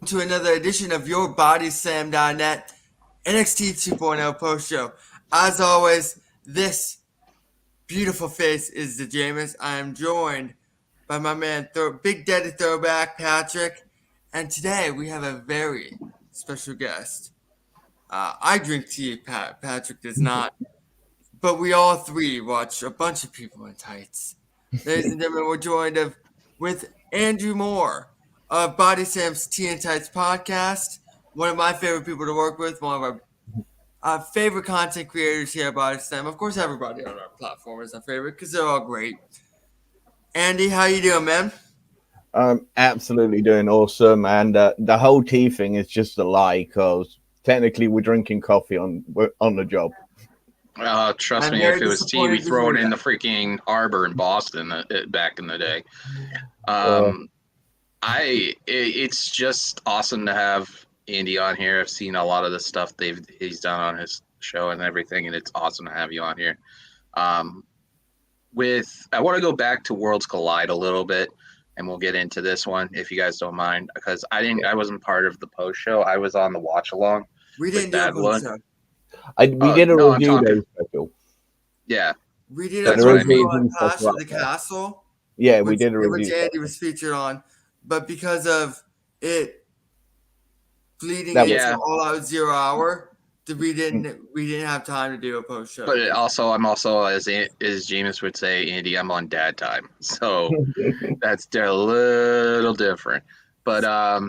to another edition of your BodySlam.net NXT 2.0 post show. As always, this beautiful face is the Jameus. I am joined by my man, Big Daddy Throwback, Patrick, and today we have a very special guest. I drink tea, Patrick does not, but we all three watch a bunch of people in tights. Ladies and gentlemen, we're joined with Andrew Moore of Body Sam's Tea and Tights podcast. One of my favorite people to work with, one of our favorite content creators here at Body Sam. Of course, everybody on our platform is our favorite because they're all great. Andy, how you doing, man? I'm absolutely doing awesome, and the whole tea thing is just a lie because technically we're drinking coffee on the job. Trust I'm me, very if it was tea, disappointed we to throw hear it in the that. freaking arbor in Boston back in the day. It's just awesome to have Andy on here. I've seen a lot of the stuff he's done on his show and everything, and it's awesome to have you on here. I want to go back to Worlds Collide a little bit, and we'll get into this one if you guys don't mind, because I wasn't part of the post show. I was on the watch along. We with didn't do a Devlin. post show. We did a no, I'm review talking- day special. Yeah, We did a That's what I post mean. show on Stuff Clash of like the that. Castle. Yeah, we which, did a which review. Andy was featured on, but because of it bleeding That into was- All Out 0 Hour, we didn't have time to do a post show. but I'm also, as Jameis would say, Andy, I'm on dad time, so that's a little different. But I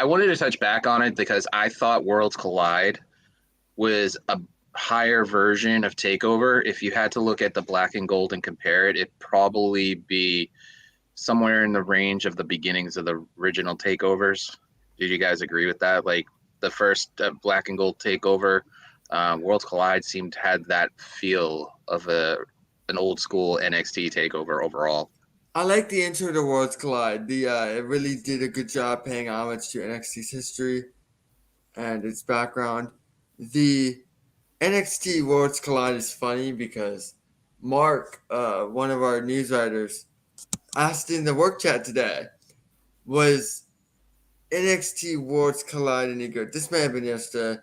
wanted to touch back on it because I thought Worlds Collide was a higher version of Takeover. If you had to look at the black and gold and compare it, it'd probably be somewhere in the range of the beginnings of the original Takeovers. Did you guys agree with that? Like the first black and gold Takeover, Worlds Collide seemed to have that feel of an old school NXT Takeover overall. I like the intro to Worlds Collide. It really did a good job paying homage to NXT's history and its background. The NXT Worlds Collide is funny because Mark, one of our news writers, asked in the work chat today, was NXT Worlds Collide any good? This may have been yesterday.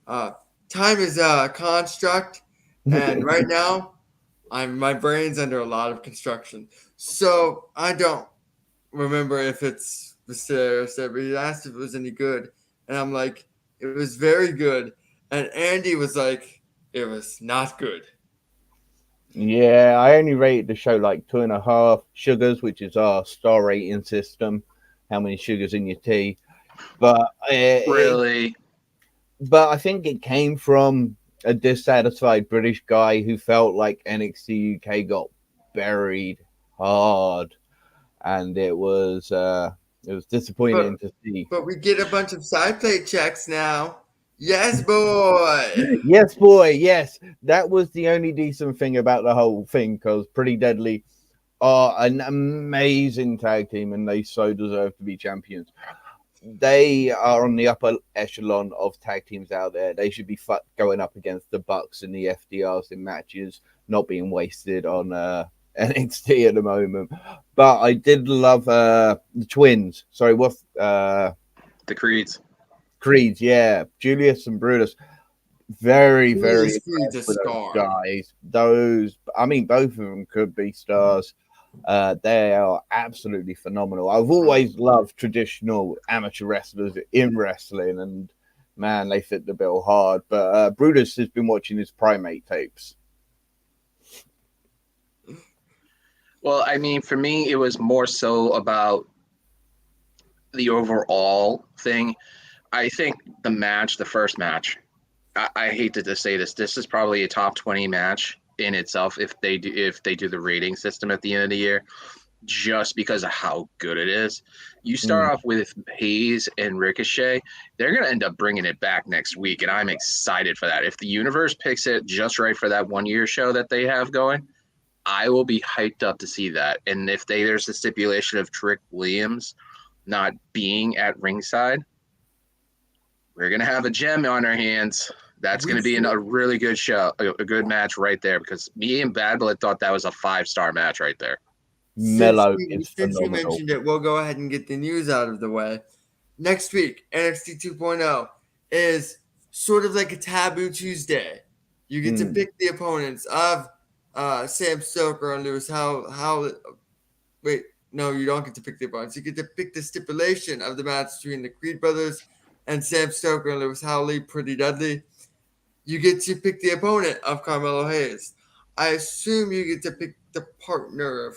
Time is a construct, and right now, my brain's under a lot of construction, so I don't remember if it's Mysterio, but he asked if it was any good, and I'm like, it was very good, and Andy was like, it was not good. Yeah, I only rated the show like 2.5 sugars, which is our star rating system. How many sugars in your tea? But Really? but I think it came from a dissatisfied British guy who felt like NXT UK got buried hard, and it was disappointing to see. But we get a bunch of side plate checks now. Yes, boy. Yes, boy, yes. That was the only decent thing about the whole thing, because Pretty Deadly are an amazing tag team, and they so deserve to be champions. They are on the upper echelon of tag teams out there. They should be going up against the Bucks and the FDRs in matches, not being wasted on NXT at the moment. But I did love the twins. Sorry, what? The Creeds. Creeds, yeah. Julius and Brutus. Very, very Julius Creed's a impressed with star. those guys. Both of them could be stars. They are absolutely phenomenal. I've always loved traditional amateur wrestlers in wrestling, and man, they fit the bill hard. But Brutus has been watching his Primate tapes. Well, I mean, for me, it was more so about the overall thing. I think the first match, I hate to say this, this is probably a top 20 match in itself if they do the rating system at the end of the year, just because of how good it is. You start off with Hayes and Ricochet, they're going to end up bringing it back next week, and I'm excited for that. If the universe picks it just right for that 1 year show that they have going, I will be hyped up to see that. And if there's a stipulation of Trick Williams not being at ringside, we're going to have a gem on our hands. That's going to be a really good show, a good match right there, because me and Bad Blood thought that was a 5-star match right there. Mellow Since is phenomenal. you mentioned it, we'll go ahead and get the news out of the way. next week, NXT 2.0 is sort of like a taboo Tuesday. You get to pick the opponents of Sam Stoker and Lewis How. Wait, no, you don't get to pick the opponents. You get to pick the stipulation of the match between the Creed brothers and Sam Stoker and Lewis Howley, Pretty Dudley. You get to pick the opponent of Carmelo Hayes. I assume you get to pick the partner of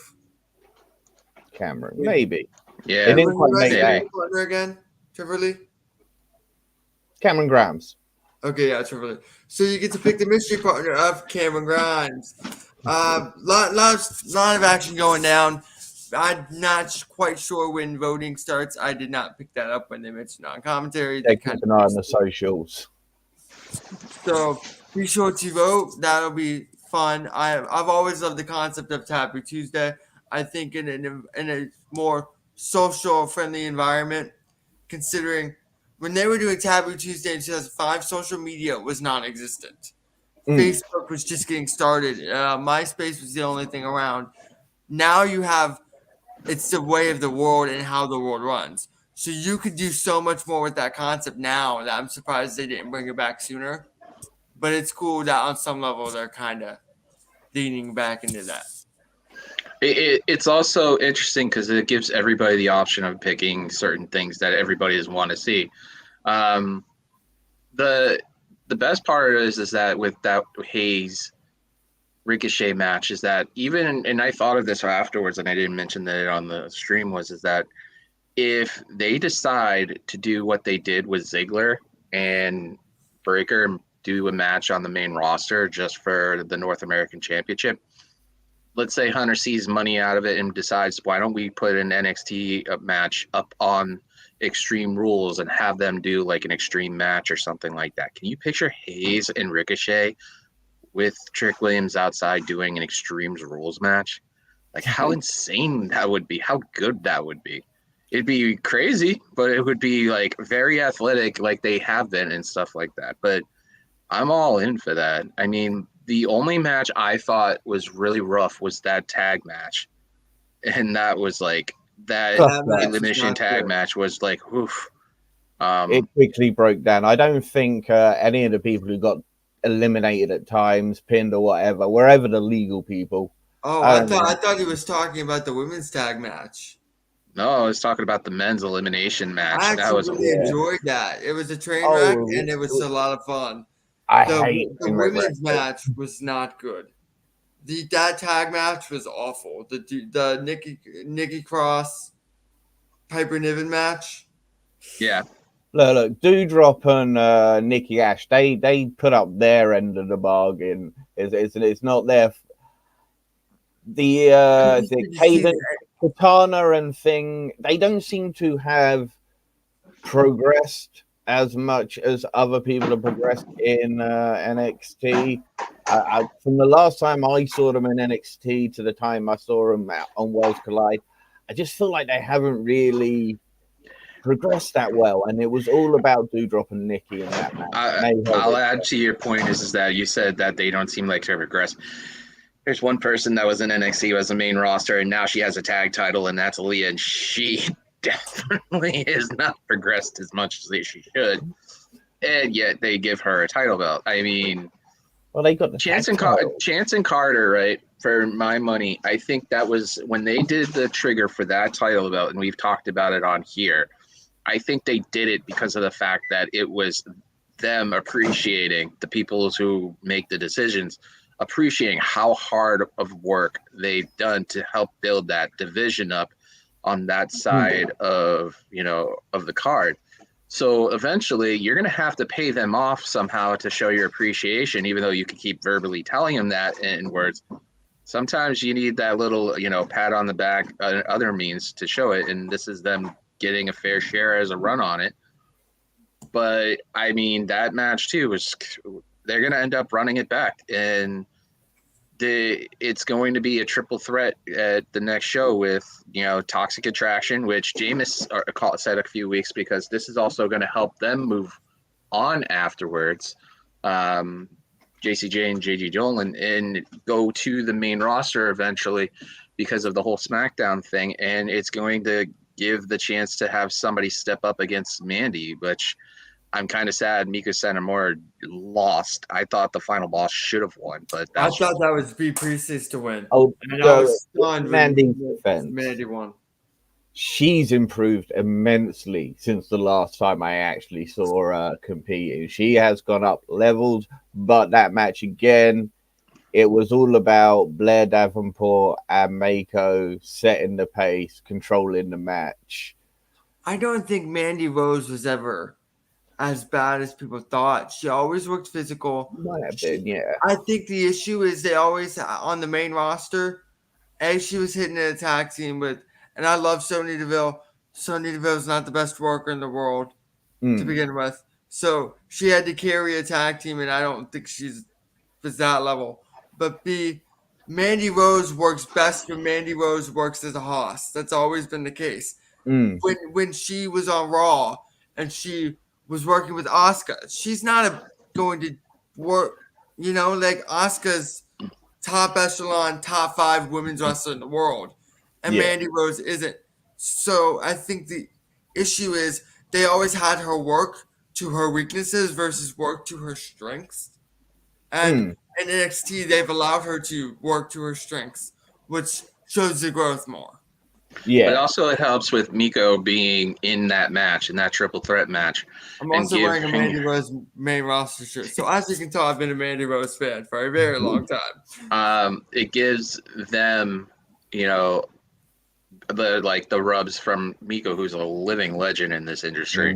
Cameron, maybe. Yeah, They didn't quite make maybe. that. partner again, Trevor Lee. Cameron Grimes. Okay, yeah, Trevor Lee. So you get to pick the mystery partner of Cameron Grimes. Lot of action going down. I'm not quite sure when voting starts. I did not pick that up when they mentioned on commentary. Yeah, keep an eye on the socials. So be sure to vote. That'll be fun. I've always loved the concept of Taboo Tuesday. I think in a more social friendly environment, considering when they were doing Taboo Tuesday in 2005, social media was non-existent. Facebook was just getting started. MySpace was the only thing around. Now you have it's the way of the world and how the world runs. So you could do so much more with that concept now that I'm surprised they didn't bring it back sooner. But it's cool that on some level they're kind of leaning back into that. It's also interesting because it gives everybody the option of picking certain things that everybody does want to see. The best part is that with that Hayes Ricochet match is that even, and I thought of this afterwards and I didn't mention that on the stream, is that if they decide to do what they did with Ziggler and Breaker and do a match on the main roster just for the North American Championship, let's say Hunter sees money out of it and decides, why don't we put an NXT match up on Extreme Rules and have them do like an extreme match or something like that? Can you picture Hayes and Ricochet with Trick Williams outside doing an Extreme Rules match? Like, how insane that would be, how good that would be. It'd be crazy, but it would be like very athletic like they have been and stuff like that. But I'm all in for that. I mean, the only match I thought was really rough was that tag match. And that was like, that elimination tag match was like, oof. It quickly broke down. I don't think any of the people who got eliminated at times, pinned or whatever, wherever the legal people. Oh, I thought he was talking about the women's tag match. No, I was talking about the men's elimination match. I That was really enjoyed that. It was a train wreck, and it was a lot of fun. The women's match was not good. That tag match was awful. The Nikki Cross Piper Niven match. Yeah. Look, Doudrop and Nikki Ash, they put up their end of the bargain. It's not their the Cadence, Katana and thing. They don't seem to have progressed as much as other people have progressed in NXT. From the last time I saw them in NXT to the time I saw them on Worlds Collide, I just feel like they haven't really progressed that well, and it was all about Doudrop and Nikki in that match. I'll add to your point is that you said that they don't seem like to progress. There's one person that was in NXT who has a main roster, and now she has a tag title, and that's Aaliyah, and she definitely has not progressed as much as she should, and yet they give her a title belt. I mean, well, they got the Chance and Carter, right? For my money, I think that was when they did the trigger for that title belt, and we've talked about it on here. I think they did it because of the fact that it was them appreciating, the people who make the decisions, appreciating how hard of work they've done to help build that division up on that side of the card. So eventually you're going to have to pay them off somehow to show your appreciation, even though you can keep verbally telling them that in words. Sometimes you need that little, pat on the back, other means to show it. And this is them getting a fair share as a run on it. But I mean, that match too they're going to end up running it back, and it's going to be a triple threat at the next show with, Toxic Attraction, which Jameis said a few weeks, because this is also going to help them move on afterwards. JCJ and JG Dolan and go to the main roster eventually because of the whole SmackDown thing. And it's going to give the chance to have somebody step up against Mandy, which I'm kind of sad Mika Satomura lost. I thought the final boss should have won, but I that's thought that was B Priestess to win. Oh, And I so was stunned Mandy's when defense. Mandy won. She's improved immensely since the last time I actually saw her competing. She has gone up levels, but that match again, it was all about Blair Davenport and Mako setting the pace, controlling the match. I don't think Mandy Rose was ever as bad as people thought. She always worked physical. Might have been, yeah. I think the issue is they always on the main roster. She was hitting an attack team with, and I love Sonya Deville. Sonya Deville's not the best worker in the world to begin with, so she had to carry a tag team, and I don't think she's that level. But B, Mandy Rose works best when Mandy Rose works as a hoss. That's always been the case. When she was on Raw and she was working with Asuka, she's not going to work. Like Asuka's top echelon, top 5 women's wrestler in the world, and Mandy Rose isn't. So I think the issue is they always had her work to her weaknesses versus work to her strengths. And in NXT, they've allowed her to work to her strengths, which shows the growth more. Yeah. But also it helps with Miko being in that match, in that triple threat match. I'm also wearing a Mandy Rose main roster shirt. So as you can tell, I've been a Mandy Rose fan for a very long time. It gives them, the rubs from Miko, who's a living legend in this industry,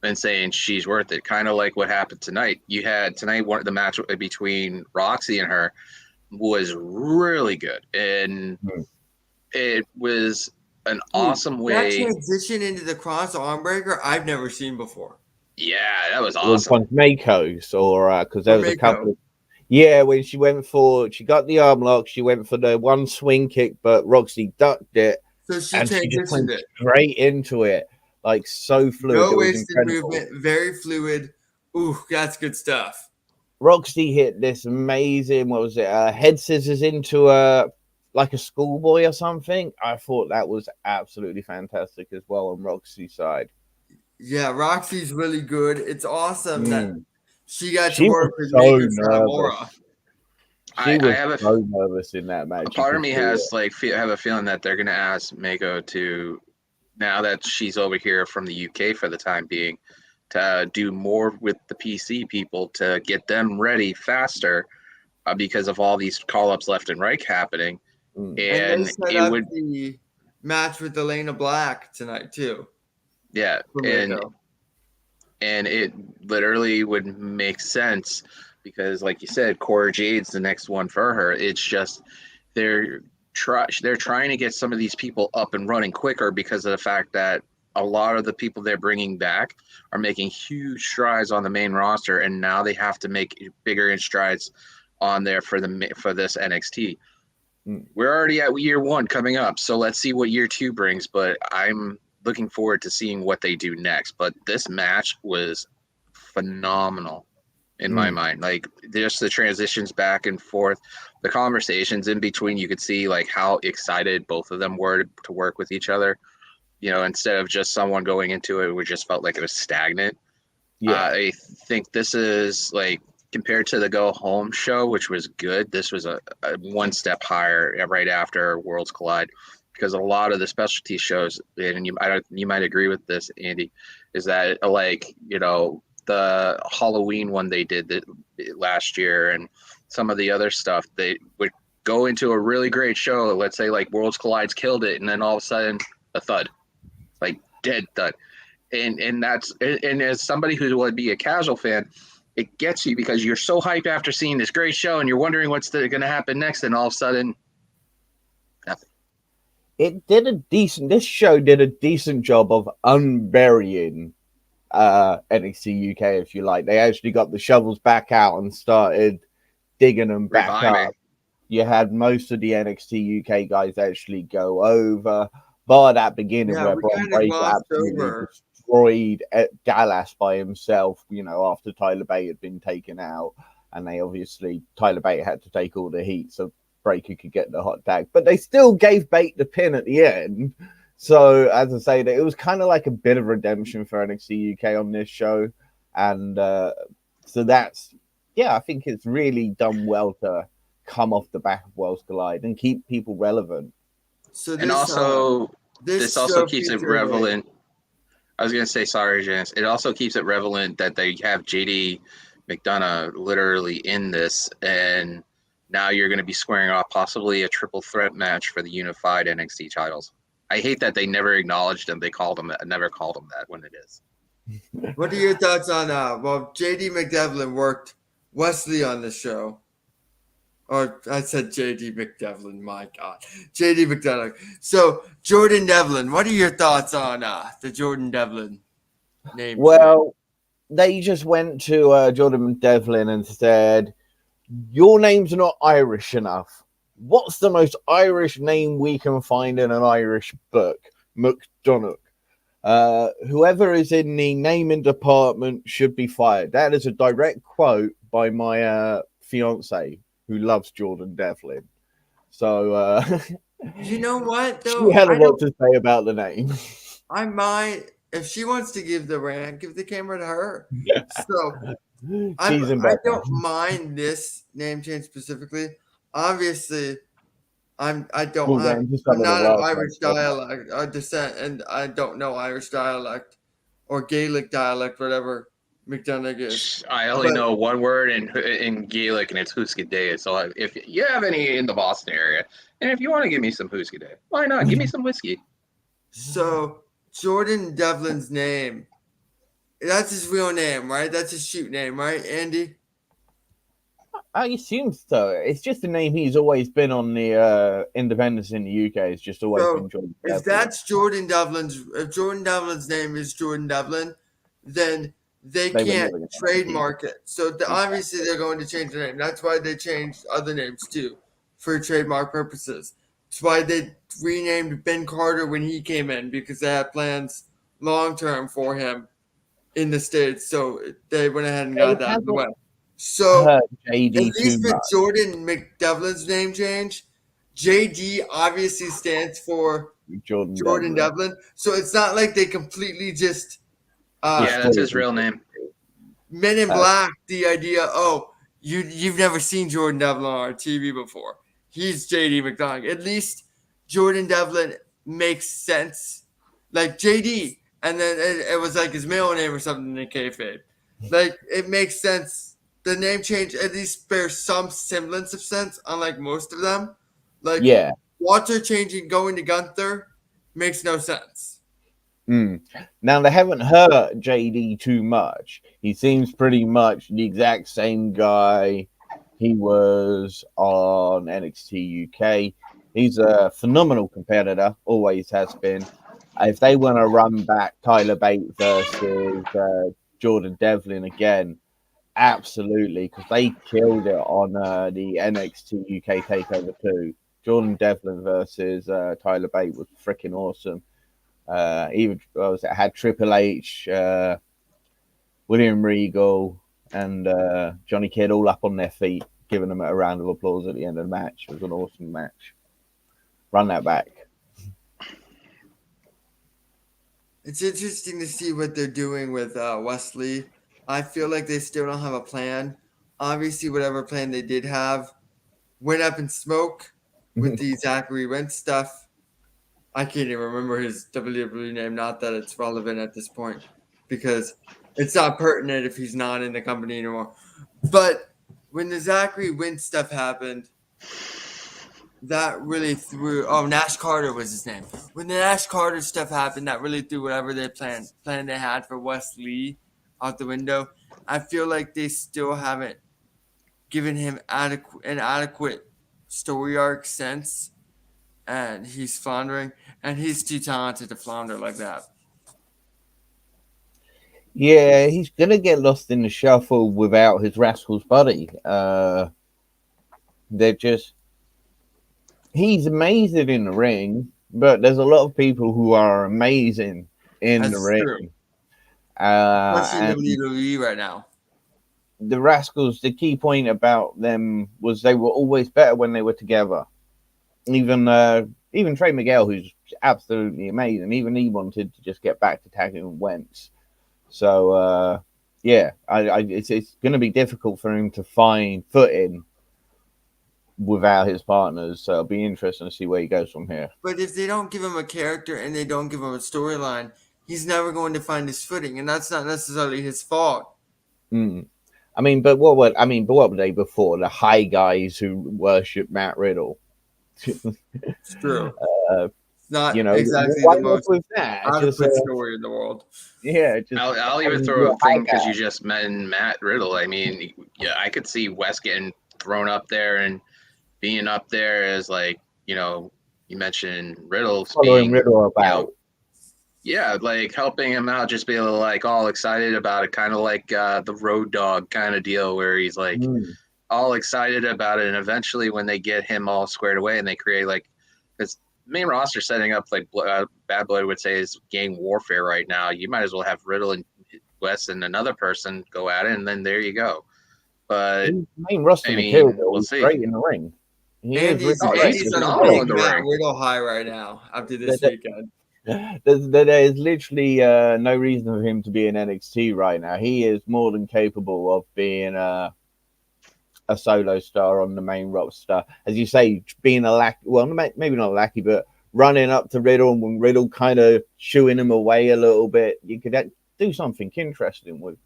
and saying she's worth it. Kind of like what happened tonight. You had tonight, the match between Roxy and her was really good, and it was an awesome way. That transition into the cross armbreaker, I've never seen before. Yeah, that was awesome. On Mako's, or because there was a couple. When she got the arm lock, she went for the one swing kick, but Roxy ducked it. So she just went straight into it, like so fluid. No wasted movement, very fluid. Ooh, that's good stuff. Roxy hit this amazing, what was it, head scissors into like a schoolboy or something. I thought that was absolutely fantastic as well on Roxy's side. Yeah, Roxy's really good. It's awesome that she got to work with Mika Satomura. I have so nervous in that match. Part of me has have a feeling that they're going to ask Mako to, now that she's over here from the UK for the time being, to do more with the PC people to get them ready faster because of all these call-ups left and right happening. And they set up the match with Elena Black tonight too. Yeah, and it literally would make sense because, like you said, Cora Jade's the next one for her. It's just they're trying to get some of these people up and running quicker because of the fact that a lot of the people they're bringing back are making huge strides on the main roster, and now they have to make bigger strides on there for this NXT. We're already at year 1 coming up, so let's see what year 2 brings. But I'm looking forward to seeing what they do next. But this match was phenomenal in my mind. Like, just the transitions back and forth, the conversations in between, you could see like how excited both of them were to work with each other. Instead of just someone going into it, we just felt like it was stagnant. I think this is like, compared to the Go Home show, which was good, this was a one step higher right after Worlds Collide, because a lot of the specialty shows, and you might agree with this, Andy, is that the Halloween one they did last year and some of the other stuff, they would go into a really great show. Let's say like Worlds Collide's killed it, and then all of a sudden a thud, like dead thud. And that's, and as somebody who would be a casual fan, it gets you because you're so hyped after seeing this great show and you're wondering what's going to happen next, and all of a sudden, nothing. This show did a decent job of unburying NXT UK, if you like. They actually got the shovels back out and started digging them back up. You had most of the NXT UK guys actually go over, bar that beginning where Bron Breakker absolutely destroyed Dallas by himself, after Tyler Bate had been taken out, and Tyler Bate had to take all the heat so Breakker could get the hot tag, but they still gave Bate the pin at the end. So, as I say, it was kind of like a bit of redemption for NXT UK on this show. And so that's, yeah, I think it's really done well to come off the back of Worlds Collide and keep people relevant. So And also, this this also show keeps it featured a- relevant. I was going to say, sorry, Janice. It also keeps it relevant that they have JD McDonough literally in this, and now you're going to be squaring off possibly a triple threat match for the unified NXT titles. I hate that they never acknowledged him. They never called him that when it is. What are your thoughts on well, JD McDevlin worked Wesley on the show. Or I said JD McDevlin, my God. JD McDonough. So Jordan Devlin, what are your thoughts on the Jordan Devlin name? Well, they just went to Jordan Devlin and said, your name's not Irish enough. What's the most Irish name we can find in an Irish book? McDonough. Whoever is in the naming department should be fired. That is a direct quote by my fiance, who loves Jordan Devlin. So, You know what, though? she had a lot to say about the name. I might, if she wants to give the rant, give the camera to her. So I don't mind this name change specifically. Obviously, I'm not an Irish dialect or descent, and I don't know Irish dialect or Gaelic dialect, whatever McDonough is. I only know one word in Gaelic, and it's Hooska Day. So if you have any in the Boston area, and if you want to give me some Hooska Day, why not? Give me some whiskey. So Jordan Devlin's name, that's his real name, right? That's his shoot name, right, Andy? I assume so. It's just the name he's always been on the independents in the UK. It's just always been Jordan Devlin. If that's Jordan Devlin's, if Jordan Devlin's name is Jordan Devlin, then they can't trademark it. So obviously they're going to change the name. That's why they changed other names too, for trademark purposes. That's why they renamed Ben Carter when he came in, because they had plans long term for him in the States. So they went ahead and got that out of the way. So at least with Jordan McDevlin's name change, JD obviously stands for Jordan Devlin. So it's not like they completely just that's his real name. Men in Black, the idea, you've never seen Jordan Devlin on our TV before. He's JD McDonough. At least Jordan Devlin makes sense. Like JD, and then it was like his middle name or something in kayfabe. Like, it makes sense. The name change at least bears some semblance of sense, unlike most of them. Like, Walter going to Gunther makes no sense. Now, they haven't hurt JD too much. He seems pretty much the exact same guy he was on NXT UK. He's a phenomenal competitor, always has been. If they want to run back Tyler Bate versus Jordan Devlin again, absolutely, because they killed it on the NXT UK Takeover 2. Jordan Devlin versus Tyler Bate was freaking awesome. Even it had Triple H, William Regal, and Johnny Kidd all up on their feet, giving them a round of applause at the end of the match. It was an awesome match. Run that back. It's interesting to see what they're doing with Wesley. I feel like they still don't have a plan. Obviously, whatever plan they did have went up in smoke with the Zachary Wentz stuff. I can't even remember his WWE name. Not that it's relevant at this point, because it's not pertinent if he's not in the company anymore. But when the Zachary Wentz stuff happened, that really threw. Oh, Nash Carter was his name. When the Nash Carter stuff happened, that really threw whatever they plan they had for Wesley out the window. I feel like they still haven't given him an adequate story arc since, and he's floundering, and he's too talented to flounder like that. Yeah, he's gonna get lost in the shuffle without his Rascals buddy. He's amazing in the ring, but there's a lot of people who are amazing in the ring. Especially in WWE right now. The Rascals, the key point about them was they were always better when they were together. Even Even Trey Miguel, who's absolutely amazing, even he wanted to just get back to tagging Wentz. So yeah, it's going to be difficult for him to find footing without his partners. So it'll be interesting to see where he goes from here. But if they don't give him a character and they don't give him a storyline, he's never going to find his footing, and that's not necessarily his fault. Mm. I mean, but what were they before? The high guys who worship Matt Riddle. It's true. It's not You know, exactly why the not most with that? adequate story in the world. Yeah, just I'll even throw a thing because you just mentioned Matt Riddle. I mean, yeah, I could see West getting thrown up there and being up there as like, you know, you mentioned Riddle following being, Riddle about. you know, yeah, like helping him out, just be like all excited about it, kind of like the Road Dogg kind of deal where he's like all excited about it, and eventually when they get him all squared away and they create like this main roster setting up like Bad Blood would say is gang warfare right now. You might as well have Riddle and West and another person go at it, and then there you go. But main roster material, we'll see. Great in the ring. Andy's on a big Matt Riddle high right now after this weekend. There's literally no reason for him to be in NXT right now. He is more than capable of being a solo star on the main roster. As you say, being a lackey, well, maybe not a lackey, but running up to Riddle and when Riddle kind of shooing him away a little bit, you could do something interesting with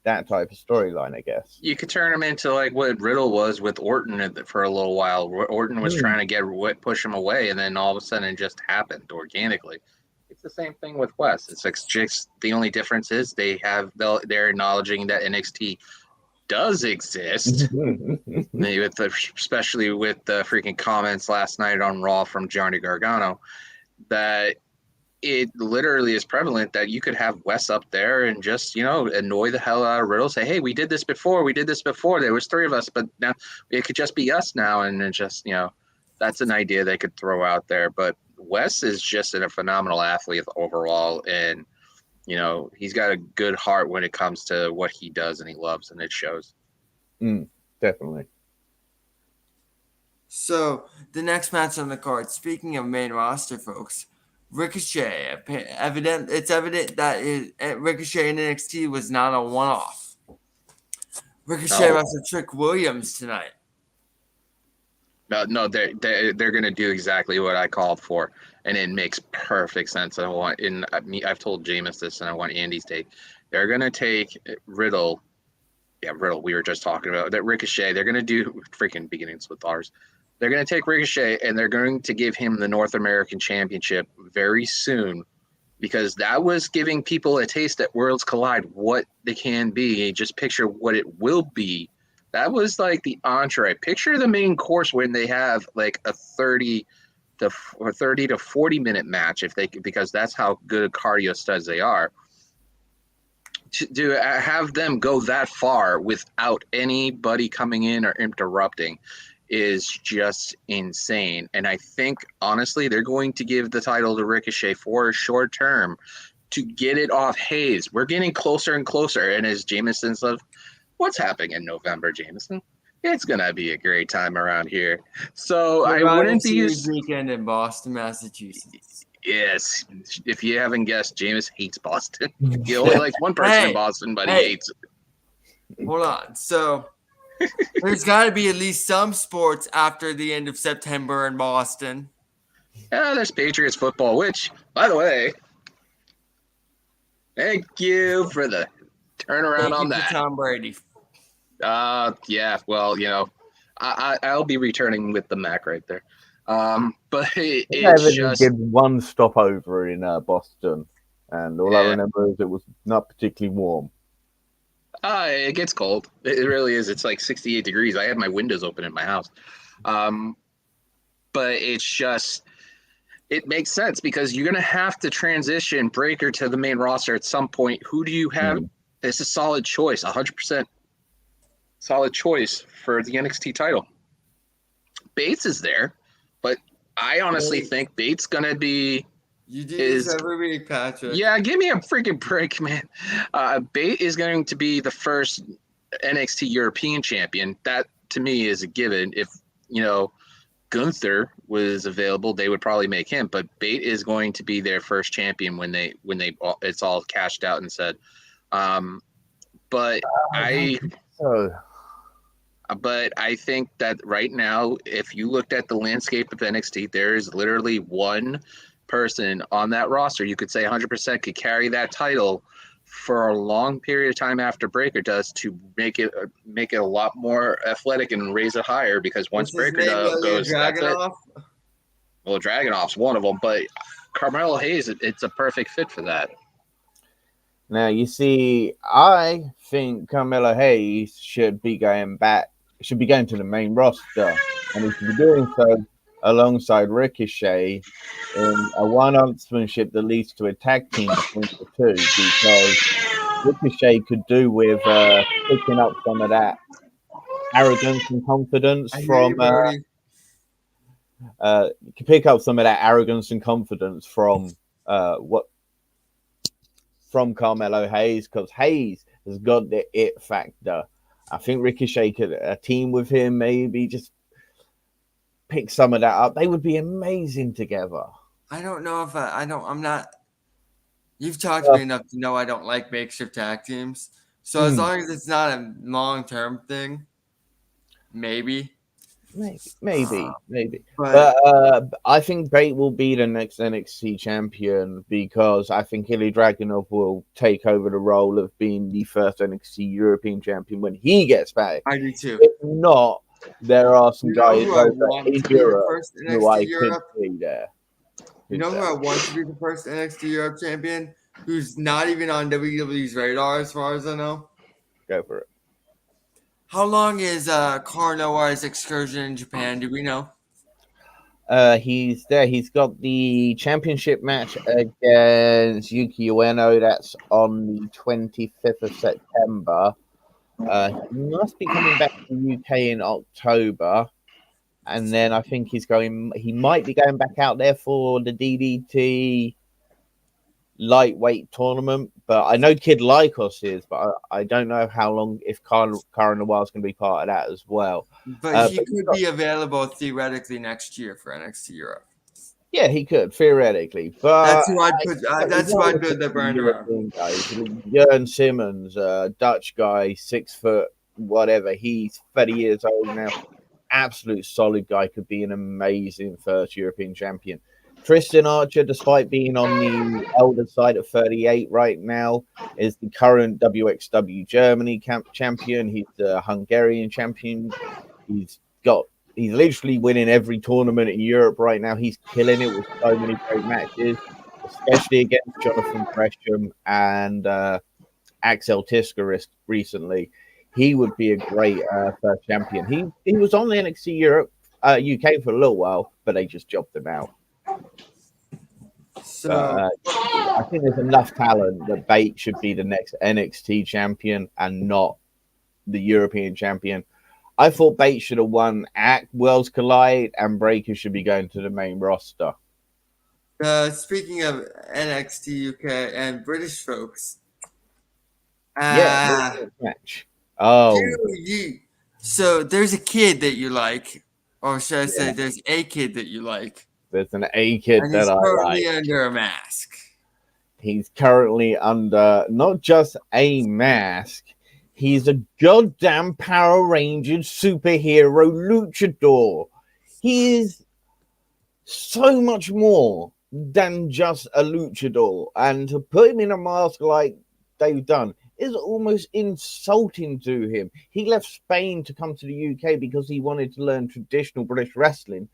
that type of storyline, I guess. You could turn him into like what Riddle was with Orton for a little while. Orton was trying to push him away, and then all of a sudden it just happened organically. It's the same thing with West. It's like just the only difference is they're acknowledging that NXT does exist, especially with the freaking comments last night on Raw from Johnny Gargano, that it literally is prevalent that you could have Wes up there and just, you know, annoy the hell out of Riddle, say, hey, we did this before. There was 3 of us, but now it could just be us now. And it just, you know, that's an idea they could throw out there. But Wes is just a phenomenal athlete overall. And, you know, he's got a good heart when it comes to what he does and he loves, and it shows. Definitely. So the next match on the card, speaking of main roster, folks, Ricochet. It's evident that Ricochet in NXT was not a one-off. Ricochet wrestled Trick Williams tonight. No, they're going to do exactly what I called for, and it makes perfect sense. I've told Jameis this, and I want Andy's take. They're going to take Riddle. Yeah, Riddle. We were just talking about that. Ricochet. They're going to do freaking beginnings with ours. They're going to take Ricochet, and they're going to give him the North American Championship very soon, because that was giving people a taste at Worlds Collide what they can be. Just picture what it will be. That was like the entree. Picture the main course when they have like a 30 to 40 minute match, because that's how good cardio studs they are. To have them go that far without anybody coming in or interrupting is just insane. And I think, honestly, they're going to give the title to Ricochet for a short term to get it off Hayes. We're getting closer and closer. And as Jameson said, what's happening in November, Jameson? It's going to be a great time around here. So I wouldn't be used weekend in Boston, Massachusetts. Yes. If you haven't guessed, Jameis hates Boston. He only likes one person in Boston, but he hates it. Hold on. So there's got to be at least some sports after the end of September in Boston. Yeah, there's Patriots football, which, by the way, thank you for the turnaround on that. Tom Brady. Yeah, well, you know, I'll be returning with the Mac right there. But it's just did one stopover in Boston, and all I remember is it was not particularly warm. It gets cold. It really is. It's like 68 degrees. I have my windows open in my house. But it's just, it makes sense because you're going to have to transition Breaker to the main roster at some point. Who do you have? It's a solid choice, 100% solid choice for the NXT title. Bates is there, but I honestly think Bates going to be. You do this every week, Patrick. Yeah, give me a freaking break, man. Bate is going to be the first NXT European champion. That, to me, is a given. If, you know, Gunther was available, they would probably make him. But Bate is going to be their first champion when it's all cashed out and said. But I So But I think that right now, if you looked at the landscape of NXT, there is literally one person on that roster you could say 100% could carry that title for a long period of time after Breaker does to make it a lot more athletic and raise it higher. Because once What's his Breaker name? Ilya goes, that's it. Dragunov? Well, Dragunov's one of them, but Carmelo Hayes, it's a perfect fit for that. now you see, I think Carmelo Hayes should be going to the main roster, and he should be doing so alongside Ricochet in a one-upsmanship that leads to a tag team between the two, because Ricochet could do with picking up some of that arrogance and confidence I hear from you, Brody. From Carmelo Hayes, because Hayes has got the it factor. I think Ricochet could team with him, maybe just pick some of that up. They would be amazing together. I don't know if I'm not. You've talked to me enough to know I don't like makeshift tag teams. So as long as it's not a long-term thing, maybe. Maybe. But But I think Bate will be the next NXT champion, because I think Ilya Dragunov will take over the role of being the first NXT European champion when he gets back. I do too. If not, there are some You know guys who I over want in to be the Europe first who I NXT Europe? could see there. You know who I want to be the first NXT Europe champion? Who's not even on WWE's radar as far as I know? Go for it. How long is Car Noir's excursion in Japan? Do we know? He's there. He's got the championship match against Yuki Ueno. That's on the 25th of September. He must be coming back to the UK in October. And then I think he might be going back out there for the DDT lightweight tournament. But I know Kid Lycos is, but I don't know how long, if Cara Noir is going to be part of that as well. But he could be available theoretically next year for NXT Europe. Yeah, he could theoretically, but That's who I'd put. That's who I'd build the brand around. Guys, Jurgen Simmons, Dutch guy, 6 foot, whatever. He's 30 years old now. Absolute solid guy. Could be an amazing first European champion. Tristan Archer, despite being on the elder side at 38 right now, is the current WXW Germany champion. He's the Hungarian champion. He's literally winning every tournament in Europe right now. He's killing it with so many great matches, especially against Jonathan Gresham and Axel Tischer recently. He would be a great first champion. He was on the NXT Europe UK for a little while, but they just jobbed him out. So I think there's enough talent that Bate should be the next NXT champion and not the European champion. I thought Bate should have won at Worlds Collide, and Breaker should be going to the main roster. speaking of NXT UK and British folks, Match. Oh, so there's a kid that you like, or should I say, there's a kid that you like. There's an A kid and that he's I currently like. under a mask. He's currently under not just a mask. He's a goddamn Power Rangers superhero luchador. He is so much more than just a luchador. And to put him in a mask like they've done is almost insulting to him. He left Spain to come to the UK because he wanted to learn traditional British wrestling,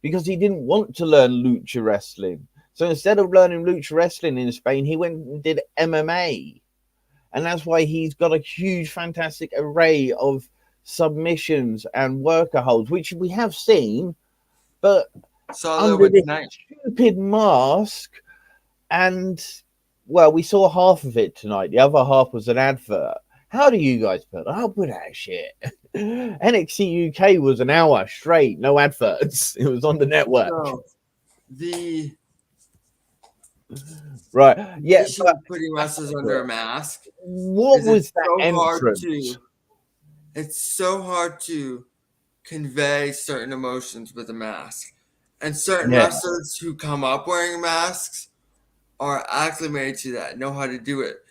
because he didn't want to learn lucha wrestling. So instead of learning lucha wrestling in Spain, he went and did MMA. And that's why he's got a huge, fantastic array of submissions and worker holds, which we have seen, but under this stupid mask. And, well, we saw half of it tonight. The other half was an advert. How do you guys put up with that shit? NXT UK was an hour straight, no adverts. It was on the network. So, right, yeah, but putting wrestlers under a mask. What was that entrance? It's so hard to convey certain emotions with a mask. And certain Yeah. wrestlers who come up wearing masks are acclimated to that, know how to do it.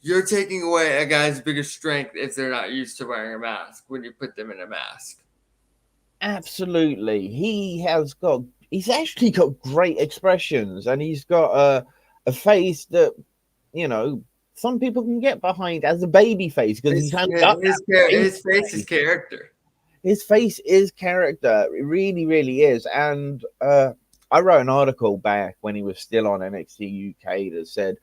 You're taking away a guy's biggest strength if they're not used to wearing a mask when you put them in a mask. Absolutely. He's actually got great expressions, and he's got a face that, some people can get behind as a baby face because he's got His face is character. His face is character. It really, really is. And I wrote an article back when he was still on NXT UK that said,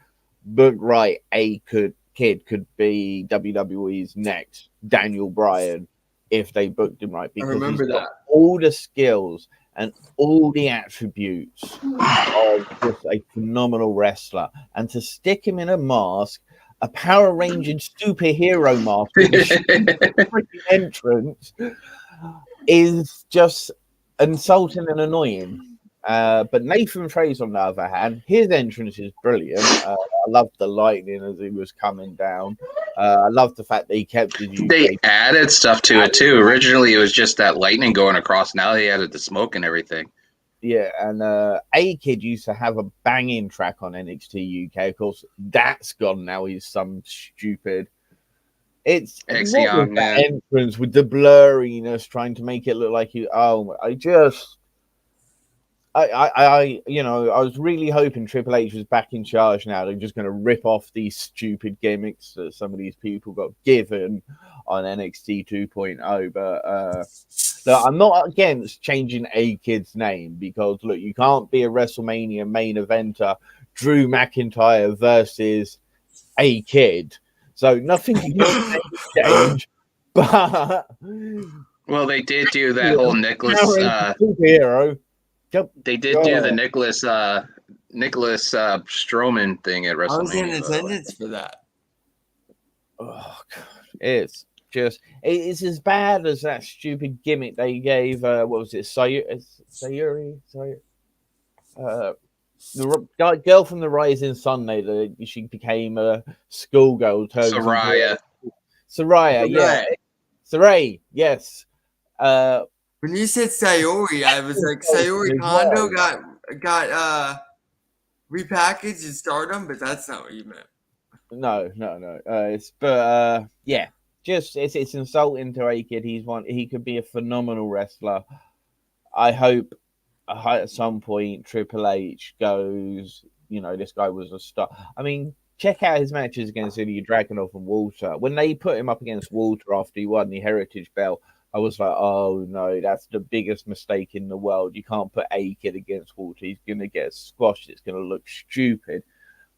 book right, kid could be WWE's next Daniel Bryan if they booked him right, because I remember he's got all the skills and all the attributes of just a phenomenal wrestler. And to stick him in a mask, a Power Ranger superhero mask with a freaking entrance, is just insulting and annoying. But Nathan Fraser, on the other hand, his entrance is brilliant. I loved the lightning as he was coming down. I love the fact that he kept his UK. They added stuff to it too. Originally, it was just that lightning going across. Now they added the smoke and everything. Yeah, and A-Kid used to have a banging track on NXT UK. Of course, that's gone now. He's some stupid. It's Young man entrance with the blurriness, trying to make it look like you. Oh, I was really hoping Triple H was back in charge now. They're just going to rip off these stupid gimmicks that some of these people got given on NXT 2.0. But look, I'm not against changing A-Kid's name because, look, you can't be a WrestleMania main eventer, Drew McIntyre versus A-Kid. So nothing can change. But well, they did do that whole Nicholas superhero. They did do the Nicholas Strowman thing at WrestleMania. I was in attendance for that. Oh God, it's as bad as that stupid gimmick they gave. What was it, Sayuri? The girl from the Rising Sun. She became a schoolgirl. Soraya, yeah, Saray, yes. When you said Sayori, I was like, Sayori Kondo got repackaged in Stardom, but that's not what you meant. No. Yeah, just it's insulting to A-Kid. He could be a phenomenal wrestler. I hope at some point Triple H goes, this guy was a star. I mean, check out his matches against Ilya Dragunov and Walter. When they put him up against Walter after he won the Heritage Belt, I was like, oh no, that's the biggest mistake in the world. You can't put A-Kid against Walter. He's going to get squashed. It's going to look stupid.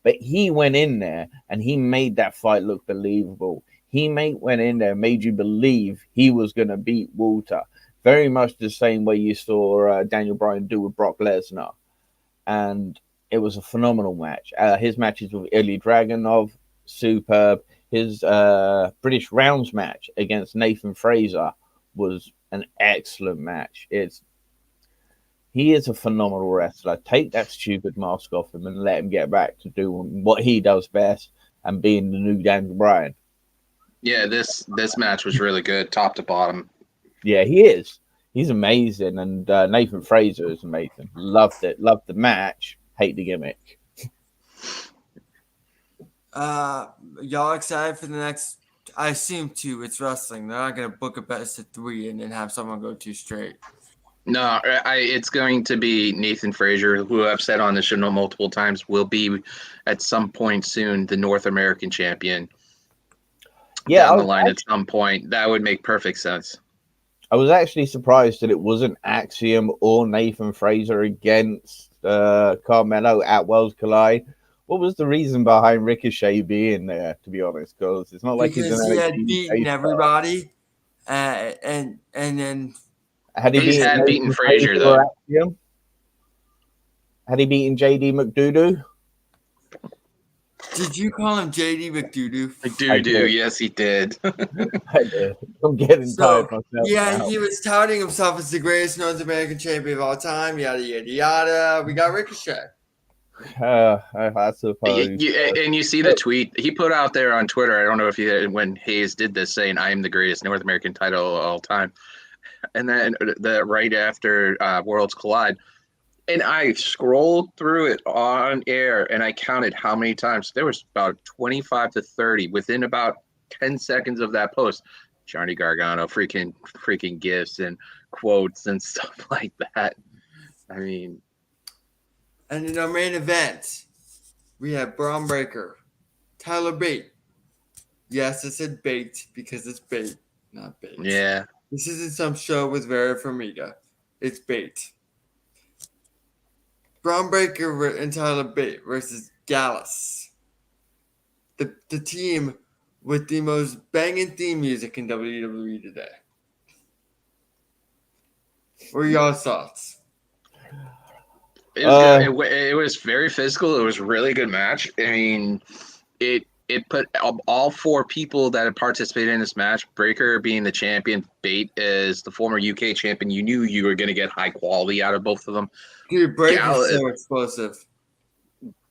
But he went in there and he made that fight look believable. Went in there and made you believe he was going to beat Walter. Very much the same way you saw Daniel Bryan do with Brock Lesnar. And it was a phenomenal match. His matches with Ilya Dragunov, superb. His British Rounds match against Nathan Fraser was an excellent match. He is a phenomenal wrestler. Take that stupid mask off him and let him get back to doing what he does best and being the new Daniel Bryan. Yeah, this match was really good, top to bottom. Yeah, he is. He's amazing, and Nathan Fraser is amazing. Loved it. Loved the match. Hate the gimmick. Y'all excited for the next? I assume 2. It's wrestling. They're not going to book a best of 3 and then have someone go 2 straight. No, it's going to be Nathan Fraser, who I've said on the show multiple times, will be at some point soon the North American champion. Yeah, down the line at some point. That would make perfect sense. I was actually surprised that it wasn't Axiom or Nathan Fraser against Carmelo at Worlds Collide. What was the reason behind Ricochet being there, to be honest? Because it's not like he had beaten everybody, and then had he beaten Fraser though. Axiom? Had he beaten JD McDoodoo? Did you call him JD McDoodoo? McDoodoo, yes, he did. I did. I'm getting tired myself. Yeah, now. he was touting himself as the greatest North American champion of all time. Yada yada yada. We got Ricochet. I suppose. And you see the tweet he put out there on Twitter. I don't know if when Hayes did this, saying "I am the greatest North American title of all time." and then the right after Worlds Collide. And I scrolled through it on air, and I counted how many times. There was about 25 to 30 within about 10 seconds of that post. Johnny Gargano freaking gifts and quotes and stuff like that. I mean, And in our main event, we have Braun Breaker, Tyler Bate. Yes, I said bait because it's bait, not bait. yeah. This isn't some show with Vera Farmiga. It's bait. Braun Breaker and Tyler Bate versus Gallus. The team with the most banging theme music in WWE today. What are y'all's thoughts? It was very physical. It was a really good match. I mean, it put all four people that had participated in this match, Breaker being the champion, Bate is the former UK champion. You knew you were going to get high quality out of both of them. Dude, Breaker's so explosive.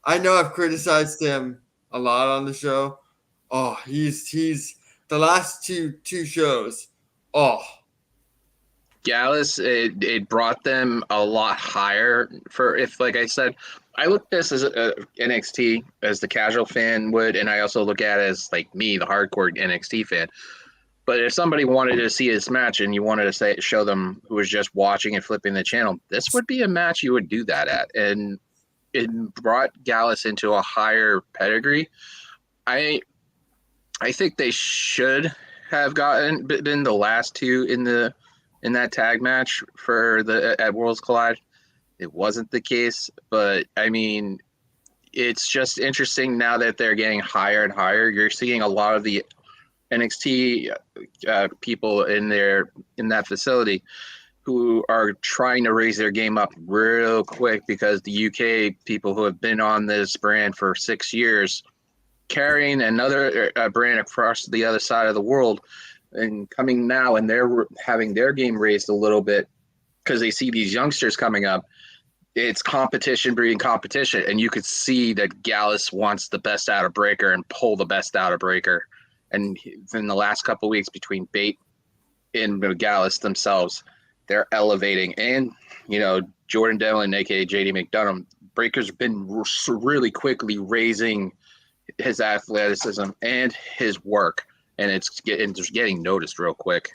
I know I've criticized him a lot on the show. Oh, he's the last two shows. Oh, Gallus, it brought them a lot higher for if, like I said, I look at this as a NXT as the casual fan would, and I also look at it as like me, the hardcore NXT fan. But if somebody wanted to see this match and you wanted to show them who was just watching and flipping the channel, this would be a match you would do that at. And it brought Gallus into a higher pedigree. I think they should have been the last two in that tag match for the at Worlds Collide. It wasn't the case, but I mean, it's just interesting now that they're getting higher and higher. You're seeing a lot of the NXT people in that facility who are trying to raise their game up real quick because the UK people who have been on this brand for 6 years, carrying another brand across the other side of the world, and coming now and they're having their game raised a little bit because they see these youngsters coming up. It's competition breeding competition, and you could see that Gallus wants the best out of Breaker and pull the best out of Breaker. And in the last couple of weeks between Bate and Gallus themselves, they're elevating. And, Jordan Devlin, a.k.a. JD McDonough, Breaker's been really quickly raising his athleticism and his work, and it's getting noticed real quick.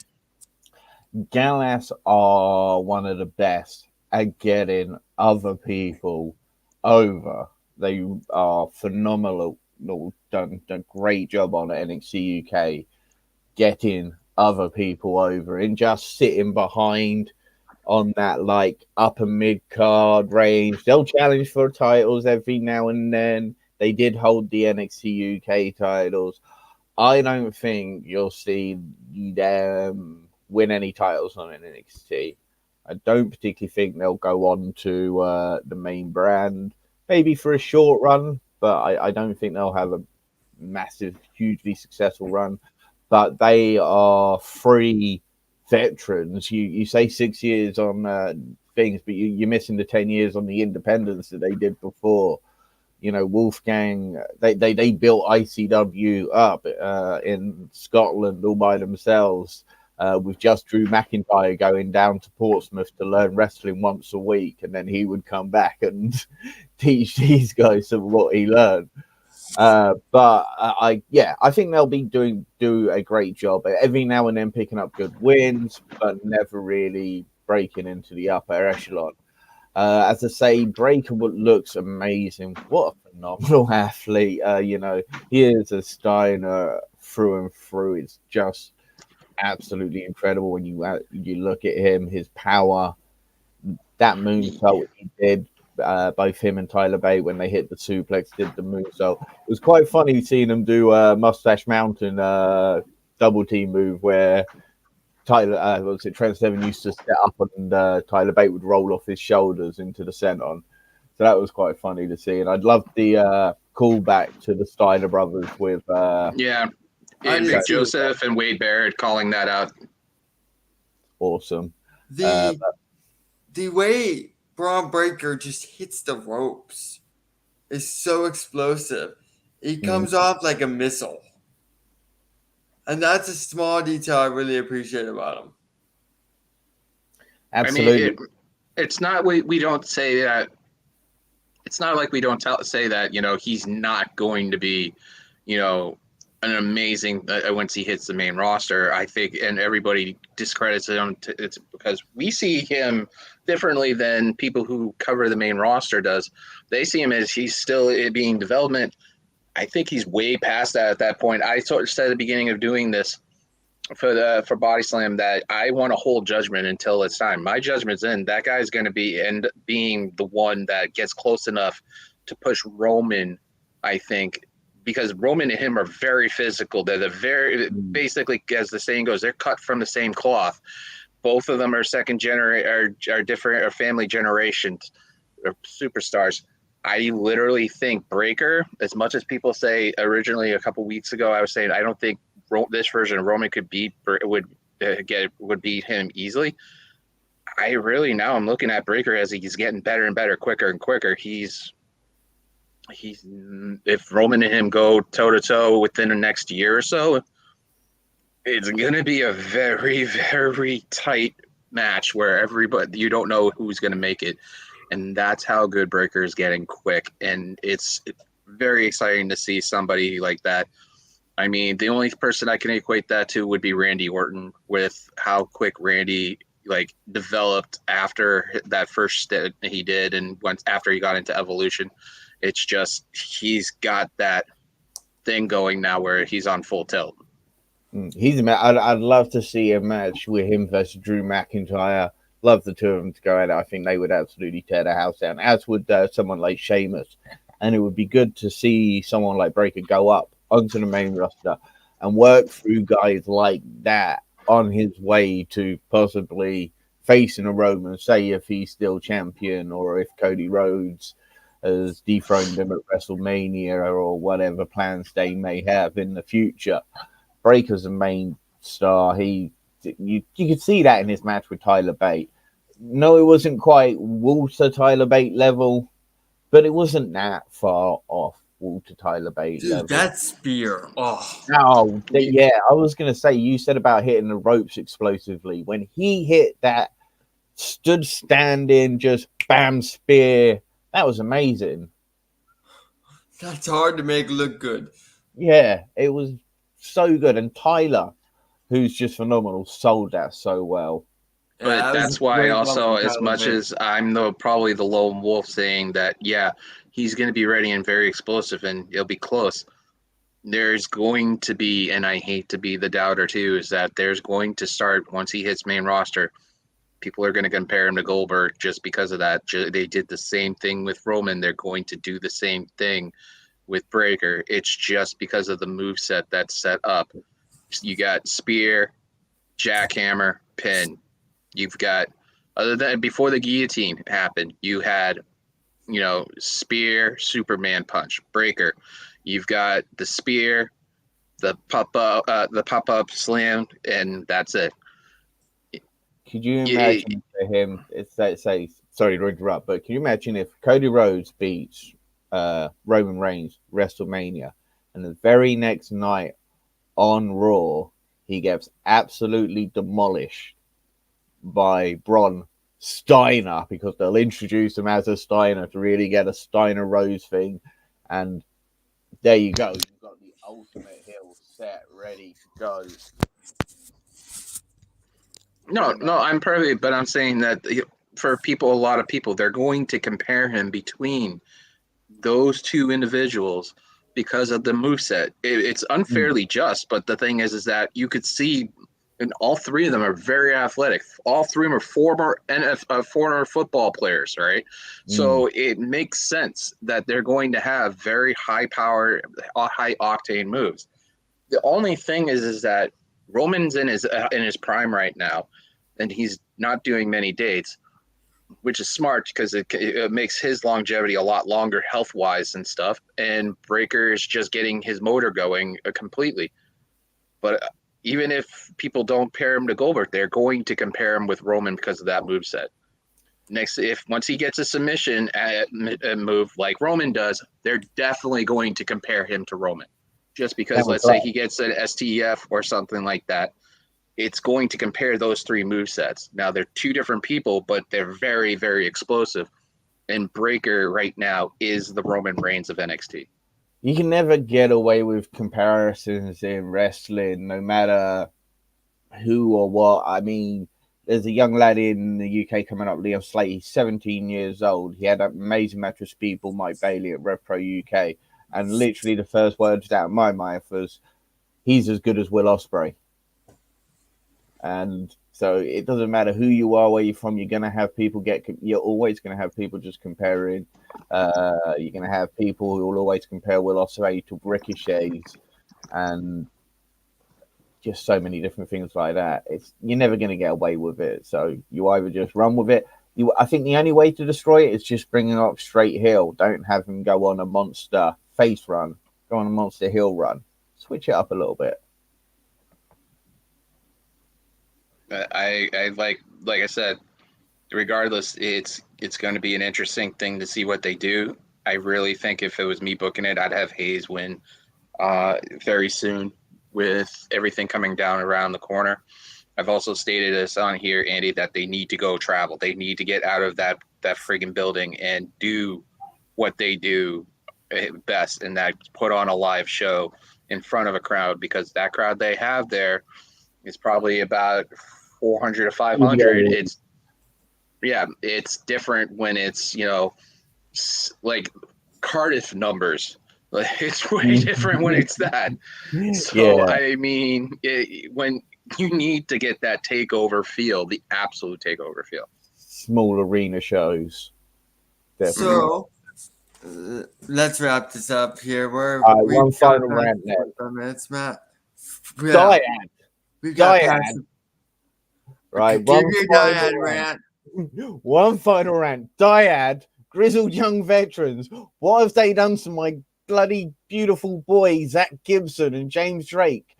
Gallus are one of the best at getting other people over. They are phenomenal. Done a great job on NXT UK getting other people over and just sitting behind on that like upper mid card range. They'll challenge for titles every now and then. They did hold the NXT UK titles. I don't think you'll see them win any titles on NXT. I don't particularly think they'll go on to the main brand, maybe for a short run, but I don't think they'll have a massive, hugely successful run. But they are three veterans. You say 6 years on things, but you're missing the 10 years on the independence that they did before. Wolfgang, they built ICW up in Scotland all by themselves, with just Drew McIntyre going down to Portsmouth to learn wrestling once a week, and then he would come back and teach these guys some of what he learned. But I think they'll be do a great job every now and then picking up good wins, but never really breaking into the upper echelon. As I say, Breaker looks amazing. What a phenomenal athlete. He is a Steiner through and through. It's just absolutely incredible when you look at him, his power, that moonsault he did, both him and Tyler Bate when they hit the suplex, did the moonsault. It was quite funny seeing them do a Mustache Mountain double team move where Trent Seven used to set up and Tyler Bate would roll off his shoulders into the senton. So that was quite funny to see. And I'd love the callback to the Steiner brothers with Vic Joseph and Wade Barrett calling that out. Awesome. The way Braun Breaker just hits the ropes is so explosive. He comes off like a missile. And that's a small detail I really appreciate about him. Absolutely. I mean, it's not we don't say that. It's not like we don't say that he's not going to be, an amazing once he hits the main roster. I think, and everybody discredits him. It's because we see him differently than people who cover the main roster does. They see him as he's still being development. I think he's way past that at that point. I sort of said at the beginning of doing this for Body Slam that I want to hold judgment until it's time. My judgment's in. That guy's going to be being the one that gets close enough to push Roman, I think, because Roman and him are very physical. They're basically, as the saying goes, they're cut from the same cloth. Both of them are are different, or family generations, or superstars. I literally think Breaker, as much as people say originally a couple weeks ago, I was saying I don't think this version of Roman would beat him easily. I'm looking at Breaker as he's getting better and better, quicker and quicker. If Roman and him go toe to toe within the next year or so, it's going to be a very, very tight match where you don't know who's going to make it. And that's how good Breaker is getting quick. And it's very exciting to see somebody like that. I mean, the only person I can equate that to would be Randy Orton, with how quick Randy developed after that first stint he did, and after he got into Evolution. It's just he's got that thing going now where he's on full tilt. I'd love to see a match with him versus Drew McIntyre. Love the two of them to go at it. I think they would absolutely tear the house down, as would someone like Sheamus. And it would be good to see someone like Breaker go up onto the main roster and work through guys like that on his way to possibly facing a Roman, say if he's still champion, or if Cody Rhodes has dethroned him at WrestleMania, or whatever plans they may have in the future. Breaker's a main star. You could see that in his match with Tyler Bate. No, it wasn't quite Walter Tyler Bate level, but it wasn't that far off Walter Tyler Bate level. That spear. Yeah, I was going to say, you said about hitting the ropes explosively. When he hit that stood standing, just bam, spear, that was amazing. That's hard to make look good. Yeah, it was so good. And Tyler, who's just phenomenal, sold that so well. But that's why also, as much as I'm probably the lone wolf saying that, yeah, he's going to be ready and very explosive and it'll be close. There's going to be, and I hate to be the doubter too, is that there's going to start, once he hits main roster, people are going to compare him to Goldberg just because of that. They did the same thing with Roman. They're going to do the same thing with Breaker. It's just because of the moveset that's set up. You got spear, jackhammer, pin. You've got, other than before the guillotine happened, you had, spear, Superman punch, Breaker. You've got the spear, the pop-up slam, and that's it. Could you imagine for him, sorry to interrupt, but can you imagine if Cody Rhodes beats Roman Reigns WrestleMania, and the very next night on Raw, he gets absolutely demolished by Braun Steiner, because they'll introduce him as a Steiner to really get a Steiner Rose thing, and there you go. You've got the ultimate heel set, ready to go. No, I'm perfect, but I'm saying that for a lot of people, they're going to compare him between those two individuals because of the moveset. It's unfairly just, but the thing is that you could see, and all three of them are very athletic. All three of them are former football players, right? So it makes sense that they're going to have very high power, high octane moves. The only thing is that Roman's in his prime right now, and he's not doing many dates, which is smart because it makes his longevity a lot longer health-wise and stuff. And Breaker is just getting his motor going completely. But even if people don't pair him to Goldberg, they're going to compare him with Roman because of that moveset. Once he gets a submission move like Roman does, they're definitely going to compare him to Roman. Just because, let's say he gets an STF or something like that, it's going to compare those three movesets. Now, they're two different people, but they're very, very explosive. And Breaker right now is the Roman Reigns of NXT. You can never get away with comparisons in wrestling, no matter who or what. I mean, there's a young lad in the UK coming up, Liam Slate. He's 17 years old. He had an amazing match with Speedball Mike Bailey at Rev Pro UK. And literally the first words out of my mouth was, he's as good as Will Ospreay. And so it doesn't matter who you are, where you're from, you're going to have people you're always going to have people just comparing. You're going to have people who will always compare Will Ospreay to Ricochets and just so many different things like that. You're never going to get away with it. So you either just run with it. I think the only way to destroy it is just bringing up straight heel. Don't have him go on a monster face run. Go on a monster heel run. Switch it up a little bit. I like I said, regardless, it's going to be an interesting thing to see what they do. I really think if it was me booking it, I'd have Hayes win very soon with everything coming down around the corner. I've also stated this on here, Andy, that they need to go travel. They need to get out of that friggin' building and do what they do best, and that put on a live show in front of a crowd, because that crowd they have there is probably about 400 to 500. It's different when it's, like Cardiff numbers. It's way different when it's that. So, I mean, when you need to get that takeover feel, the absolute takeover feel. Small arena shows. Definitely. So, let's wrap this up here. One final rant minutes, Matt. Dyad. We've got Dyad. Right, one final rant. Dyad, grizzled young veterans. What have they done to my bloody beautiful boy, Zach Gibson and James Drake?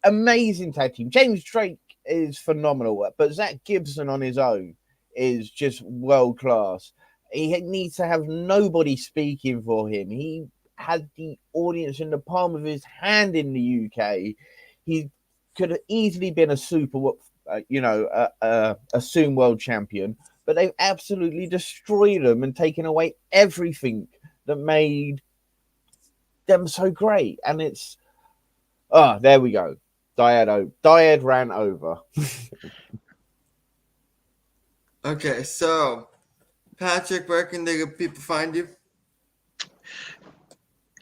Amazing tag team. James Drake is phenomenal, but Zach Gibson on his own is just world class. He needs to have nobody speaking for him. He had the audience in the palm of his hand in the UK. He could have easily been a assumed world champion, but they've absolutely destroyed them and taken away everything that made them so great. And it's there we go. Dyad ran over. Okay, so Patrick, where can the people find you?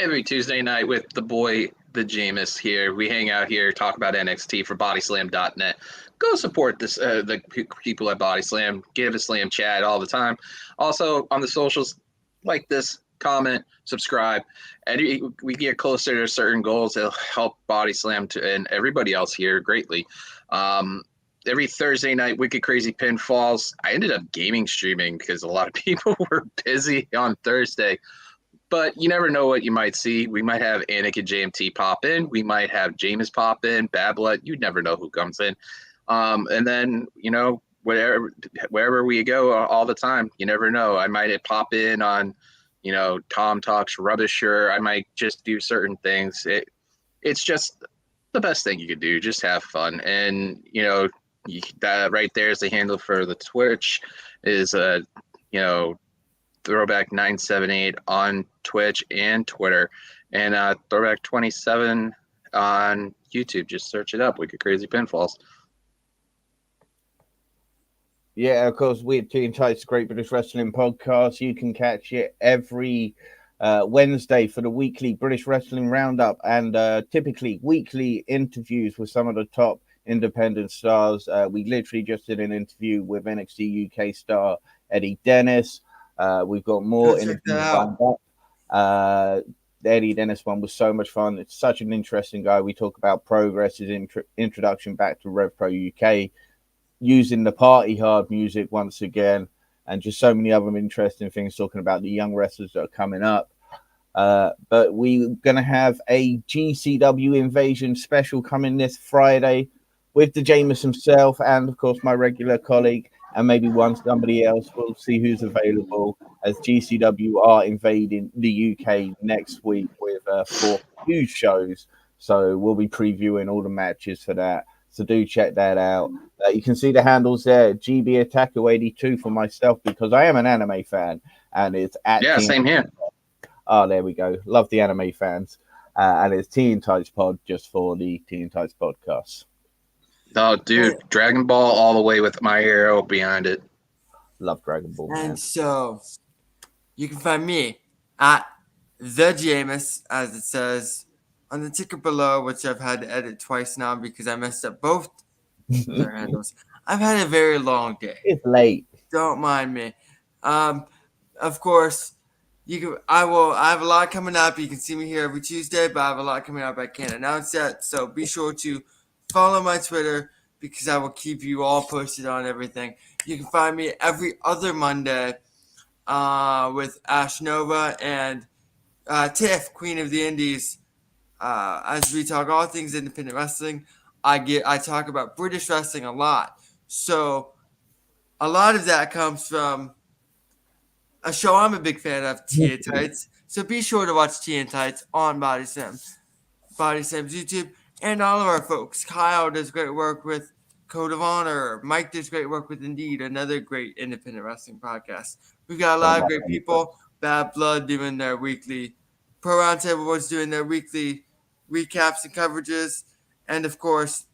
Every Tuesday night with the boy, the Jameus here. We hang out here, talk about NXT for bodyslam.net. Go support this the people at Body Slam. Give a slam chat all the time. Also on the socials, like this, comment, subscribe. And we get closer to certain goals. It'll help Body Slam and everybody else here greatly. Every Thursday night, Wicked Crazy Pinfalls. I ended up gaming streaming because a lot of people were busy on Thursday. But you never know what you might see. We might have Anik and JMT pop in. We might have Jameis pop in, Bad Blood. You never know who comes in. And then, wherever we go all the time, you never know. I might pop in on, Tom Talks Rubbisher. I might just do certain things. It's just the best thing you could do. Just have fun. And, that right there is the handle for the Twitch is, Throwback 978 on Twitch and Twitter, and Throwback 27 on YouTube. Just search it up. Wicked Crazy Pinfalls. Yeah, of course, we're Tea and Tights, Great British Wrestling Podcast. You can catch it every Wednesday for the weekly British Wrestling Roundup, and typically weekly interviews with some of the top independent stars. We literally just did an interview with NXT UK star Eddie Dennis. We've got more interviews lined up. The Eddie Dennis one was so much fun. It's such an interesting guy. We talk about Progress, his introduction back to Rev Pro UK, using the party hard music once again, and just so many other interesting things, talking about the young wrestlers that are coming up. But we're going to have a GCW Invasion special coming this Friday with the Jameis himself and, of course, my regular colleague, and maybe somebody else. We'll see who's available, as GCW are invading the UK next week with 4 huge shows. So we'll be previewing all the matches for that. So do check that out. You can see the handles there, GB Attacker 82 for myself, because I am an anime fan, and it's at Yeah, same here. Oh, there we go. Love the anime fans. And it's Teen Tights Pod just for the Teen Tights podcast. Oh, dude, Dragon Ball all the way with My Hero behind it. Love Dragon Ball, man. And so you can find me at The Jameus, as it says on the ticker below, which I've had to edit twice now because I messed up both their handles. I've had a very long day. It's late. Don't mind me. Of course, I have a lot coming up. You can see me here every Tuesday, but I have a lot coming up I can't announce yet. So be sure to follow my Twitter because I will keep you all posted on everything. You can find me every other Monday with Ash Nova and Tiff, Queen of the Indies. As we talk all things independent wrestling, I talk about British wrestling a lot. So a lot of that comes from a show I'm a big fan of, Tea and Tights. So be sure to watch Tea and Tights on Body Sam's YouTube, and all of our folks. Kyle does great work with Code of Honor. Mike does great work with Indeed, another great independent wrestling podcast. We've got a lot of great people. Bad Blood doing their weekly, Pro Roundtable was doing their weekly recaps and coverages, and of course,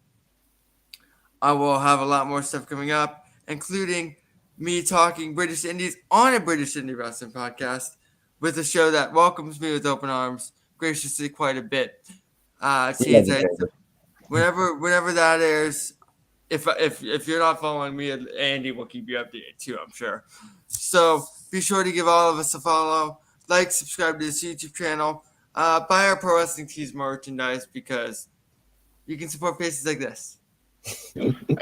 I will have a lot more stuff coming up, including me talking British Indies on a British Indie Wrestling podcast with a show that welcomes me with open arms graciously quite a bit. Whenever that airs, if you're not following me, Andy will keep you updated too, I'm sure. So be sure to give all of us a follow, like, subscribe to this YouTube channel, buy our Pro Wrestling Tees merchandise because you can support faces like this.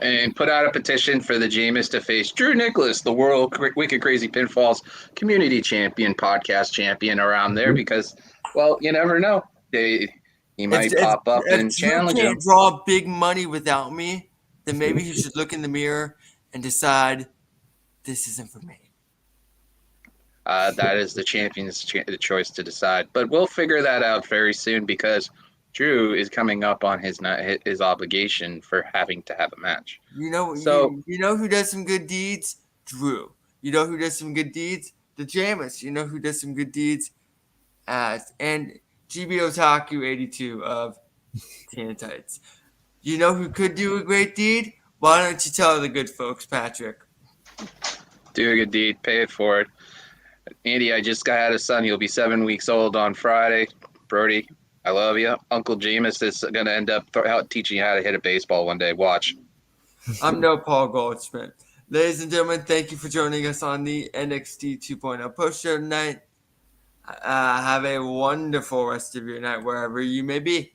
And put out a petition for the Jameis to face Drew Nicholas, the World Wicked Crazy Pinfalls Community Champion, podcast champion around there because, well, you never know. He might pop up and challenge him. If Drew can't draw big money without me, then maybe he should look in the mirror and decide this isn't for me. That is the champion's choice to decide. But we'll figure that out very soon because Drew is coming up on his obligation for having to have a match. You know who does some good deeds? Drew. You know who does some good deeds? The Jameis. You know who does some good deeds? And GB Otaku 82 of Teen Tights. You know who could do a great deed? Why don't you tell the good folks, Patrick? Do a good deed. Pay it forward. Andy, I just had a son. He'll be 7 weeks old on Friday. Brody, I love you. Uncle Jameis is going to end up teaching you how to hit a baseball one day. Watch. I'm no Paul Goldschmidt. Ladies and gentlemen, thank you for joining us on the NXT 2.0 post show tonight. Have a wonderful rest of your night wherever you may be.